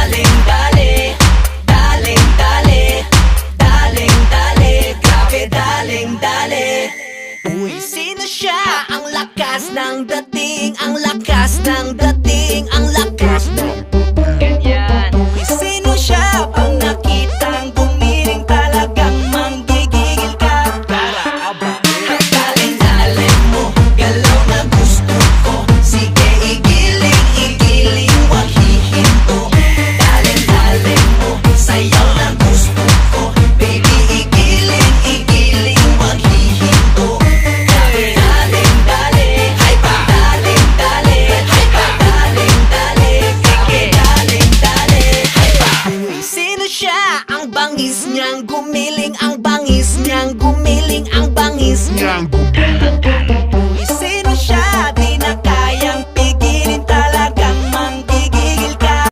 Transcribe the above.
daling dali, daling dali, daling dali, grabe daling dali. Uy, sino siya? Ang lakas ng dating, ang lakas ng dating, ang lakas ng ganyan. Uy, sino siya? Pag nakitang gumiling talagang manggigigil ka. Tara, aba. Daling-daling mo, galaw na gusto ko. Sige, igiling, igiling, wag hihinto. Daling-daling mo, sayaw na gusto ko. Baby, igiling, igiling, wag hihinto. Daling-dali, hay pa. Daling-dali, hay pa. Daling-dali, grabe daling-dali, hay pa. Uy, sino siya? Ang bangis niyang gumiling, ang bangis niyang gumiling, ang bangis niyang gumiling.